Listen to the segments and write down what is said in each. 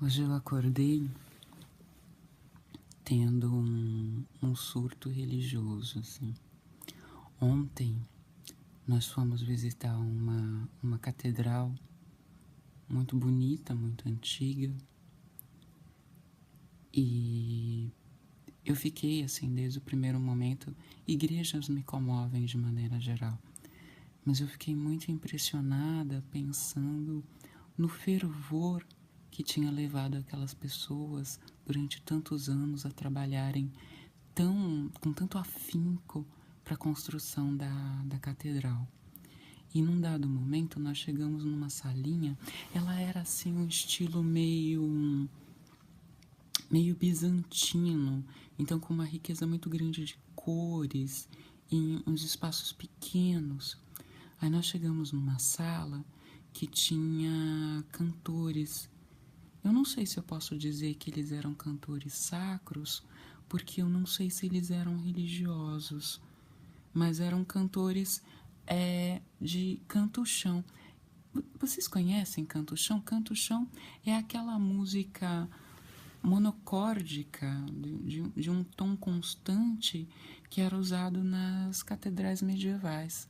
Hoje eu acordei tendo um surto religioso, assim. Ontem nós fomos visitar uma catedral muito bonita, muito antiga. E eu fiquei, assim, desde o primeiro momento. Igrejas me comovem de maneira geral. Mas eu fiquei muito impressionada pensando no fervor que tinha levado aquelas pessoas durante tantos anos a trabalharem com tanto afinco para a construção da catedral. E num dado momento nós chegamos numa salinha, ela era assim um estilo meio bizantino, então com uma riqueza muito grande de cores, em uns espaços pequenos. Aí nós chegamos numa sala que tinha cantores. Eu não sei se eu posso dizer que eles eram cantores sacros, porque eu não sei se eles eram religiosos, mas eram cantores de canto-chão. Vocês conhecem canto-chão? Canto-chão é aquela música monocórdica, de um tom constante, que era usado nas catedrais medievais.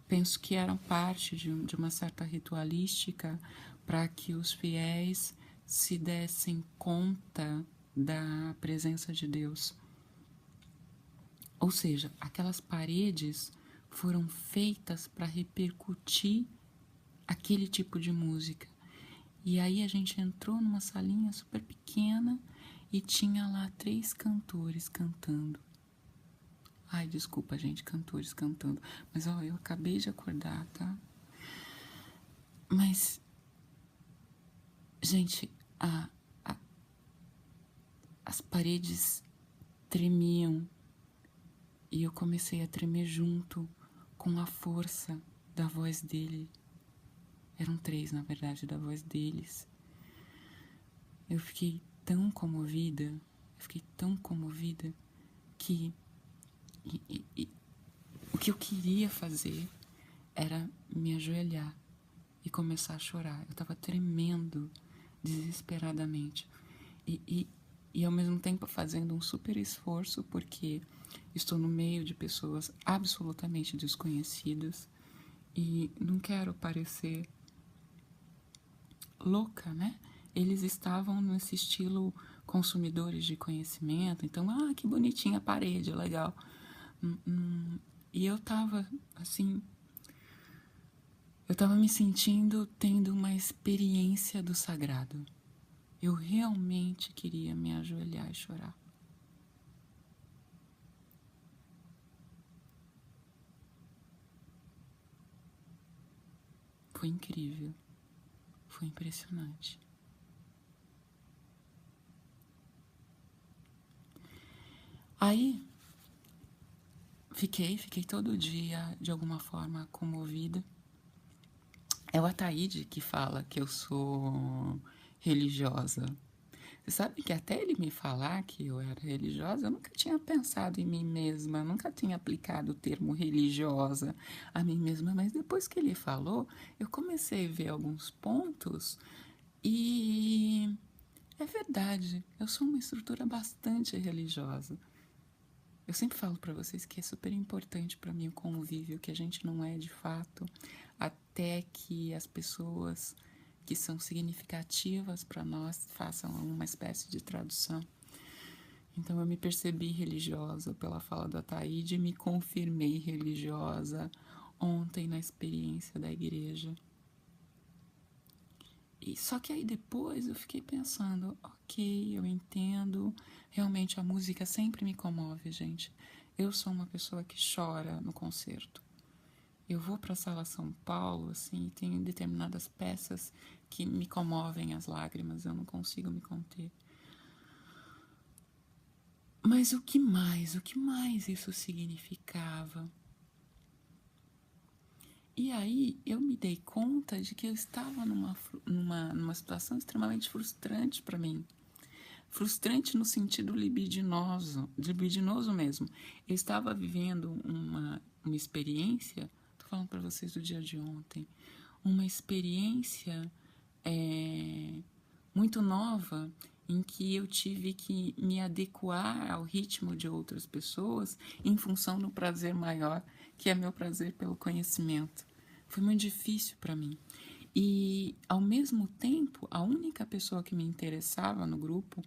Penso que eram parte de uma certa ritualística para que os fiéis se dessem conta da presença de Deus. Ou seja, aquelas paredes foram feitas para repercutir aquele tipo de música. E aí a gente entrou numa salinha super pequena e tinha lá 3 cantores cantando. Ai, desculpa, gente, cantores cantando. Mas, ó, eu acabei de acordar, tá? Mas, gente, as paredes tremiam e eu comecei a tremer junto com a força da voz dele. Eram 3, na verdade, da voz deles. Eu fiquei tão comovida que o que eu queria fazer era me ajoelhar e começar a chorar. Eu estava tremendo desesperadamente e ao mesmo tempo fazendo um super esforço, porque estou no meio de pessoas absolutamente desconhecidas e não quero parecer louca, né? Eles estavam nesse estilo consumidores de conhecimento, então, que bonitinha a parede, legal. E eu tava, assim, eu tava me sentindo tendo uma experiência do sagrado. Eu realmente queria me ajoelhar e chorar. Foi incrível. Foi impressionante. Aí, fiquei todo dia, de alguma forma, comovida. É o Ataíde que fala que eu sou religiosa. Você sabe que até ele me falar que eu era religiosa, eu nunca tinha pensado em mim mesma, nunca tinha aplicado o termo religiosa a mim mesma, mas depois que ele falou, eu comecei a ver alguns pontos e é verdade, eu sou uma estrutura bastante religiosa. Eu sempre falo para vocês que é super importante para mim o convívio, que a gente não é de fato, até que as pessoas que são significativas para nós façam uma espécie de tradução. Então eu me percebi religiosa pela fala da Ataíde e me confirmei religiosa ontem na experiência da igreja. E só que aí depois eu fiquei pensando, ok, eu entendo, realmente a música sempre me comove, gente. Eu sou uma pessoa que chora no concerto. Eu vou para a Sala São Paulo, assim, e tem determinadas peças que me comovem as lágrimas, eu não consigo me conter. Mas o que mais isso significava? E aí eu me dei conta de que eu estava numa situação extremamente frustrante para mim. Frustrante no sentido libidinoso mesmo. Eu estava vivendo uma experiência, tô falando para vocês do dia de ontem, uma experiência muito nova, em que eu tive que me adequar ao ritmo de outras pessoas em função do prazer maior, que é meu prazer pelo conhecimento. Foi muito difícil para mim. E, ao mesmo tempo, a única pessoa que me interessava no grupo,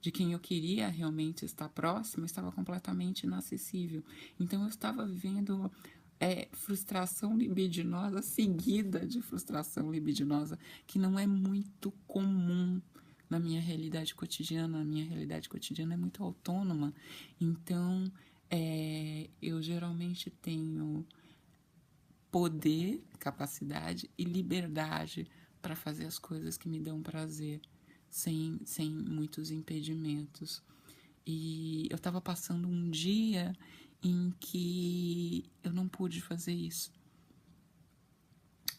de quem eu queria realmente estar próxima, estava completamente inacessível. Então, eu estava vivendo frustração libidinosa seguida de frustração libidinosa, que não é muito comum na minha realidade cotidiana. A minha realidade cotidiana é muito autônoma. Então, eu geralmente tenho poder, capacidade e liberdade para fazer as coisas que me dão prazer, sem muitos impedimentos. E eu estava passando um dia em que eu não pude fazer isso.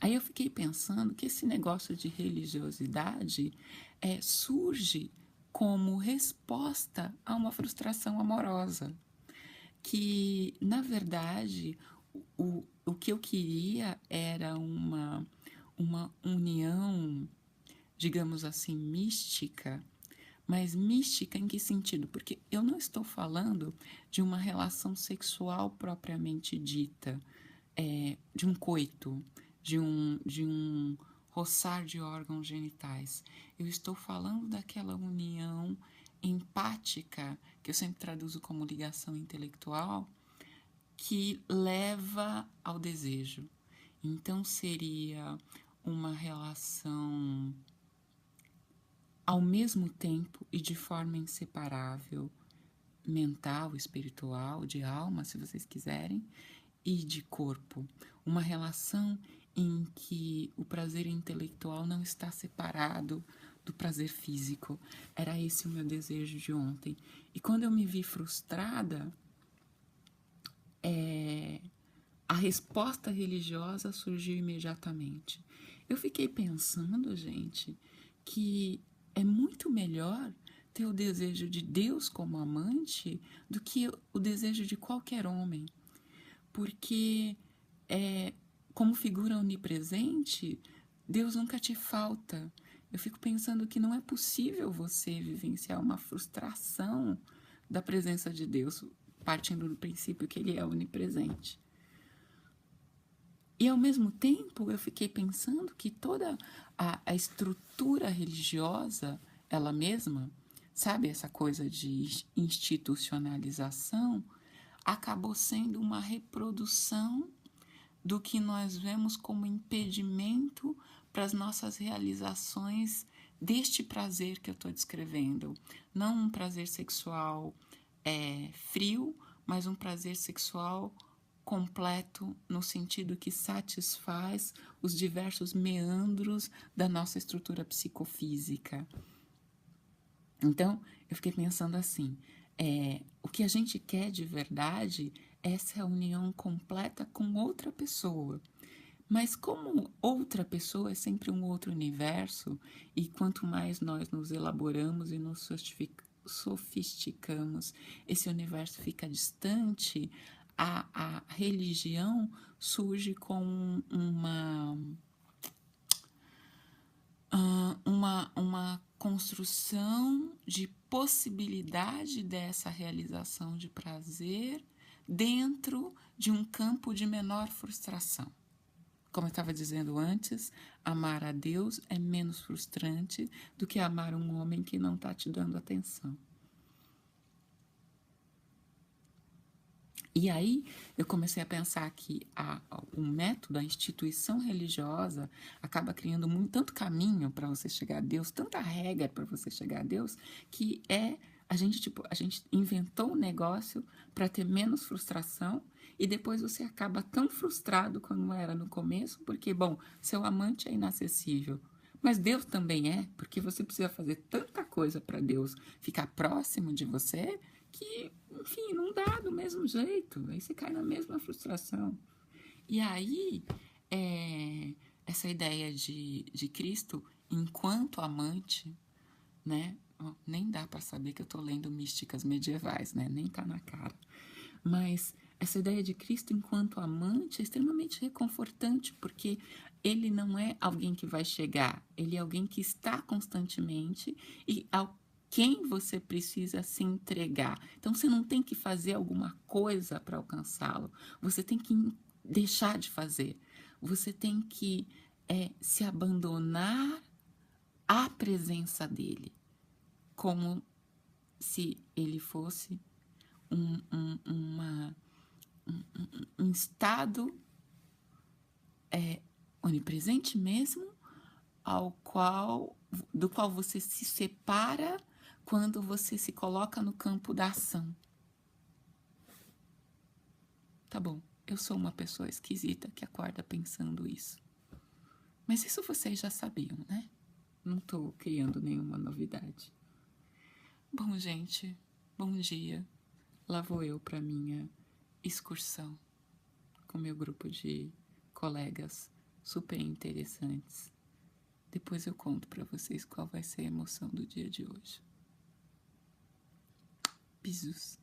Aí eu fiquei pensando que esse negócio de religiosidade surge como resposta a uma frustração amorosa. Que, na verdade, o que eu queria era uma união, digamos assim, mística. Mas mística em que sentido? Porque eu não estou falando de uma relação sexual propriamente dita, de um coito, de um roçar de órgãos genitais. Eu estou falando daquela união empática, que eu sempre traduzo como ligação intelectual, que leva ao desejo. Então seria uma relação ao mesmo tempo e de forma inseparável, mental, espiritual, de alma, se vocês quiserem, e de corpo. Uma relação em que o prazer intelectual não está separado do prazer físico. Era esse o meu desejo de ontem. E quando eu me vi frustrada, a resposta religiosa surgiu imediatamente. Eu fiquei pensando, gente, que é muito melhor ter o desejo de Deus como amante do que o desejo de qualquer homem. Porque, como figura onipresente, Deus nunca te falta. Eu fico pensando que não é possível você vivenciar uma frustração da presença de Deus, partindo do princípio que Ele é onipresente. E, ao mesmo tempo, eu fiquei pensando que toda a estrutura religiosa, ela mesma, sabe, essa coisa de institucionalização, acabou sendo uma reprodução do que nós vemos como impedimento para as nossas realizações deste prazer que eu estou descrevendo. Não um prazer sexual frio, mas um prazer sexual completo, no sentido que satisfaz os diversos meandros da nossa estrutura psicofísica. Então, eu fiquei pensando assim, o que a gente quer de verdade é essa união completa com outra pessoa. Mas como outra pessoa é sempre um outro universo, e quanto mais nós nos elaboramos e nos sofisticamos, esse universo fica distante, a religião surge com uma construção de possibilidade dessa realização de prazer dentro de um campo de menor frustração. Como eu estava dizendo antes, amar a Deus é menos frustrante do que amar um homem que não está te dando atenção. E aí eu comecei a pensar que o método, a instituição religiosa, acaba criando tanto caminho para você chegar a Deus, tanta regra para você chegar a Deus, que a gente inventou um negócio para ter menos frustração, e depois você acaba tão frustrado como era no começo, porque, bom, seu amante é inacessível, mas Deus também é, porque você precisa fazer tanta coisa para Deus ficar próximo de você, que, enfim, não dá do mesmo jeito. Aí você cai na mesma frustração. E aí, essa ideia de Cristo enquanto amante, né? Nem dá para saber que eu estou lendo místicas medievais, né? Nem tá na cara. Mas Essa ideia de Cristo enquanto amante é extremamente reconfortante, porque ele não é alguém que vai chegar, ele é alguém que está constantemente e ao quem você precisa se entregar. Então você não tem que fazer alguma coisa para alcançá-lo, você tem que deixar de fazer, você tem que se abandonar à presença dele, como se ele fosse um estado onipresente mesmo, do qual você se separa quando você se coloca no campo da ação. Tá bom, eu sou uma pessoa esquisita que acorda pensando isso. Mas isso vocês já sabiam, né? Não tô criando nenhuma novidade. Bom, gente, bom dia. Lá vou eu para minha excursão com meu grupo de colegas super interessantes. Depois eu conto para vocês qual vai ser a emoção do dia de hoje. Beijos.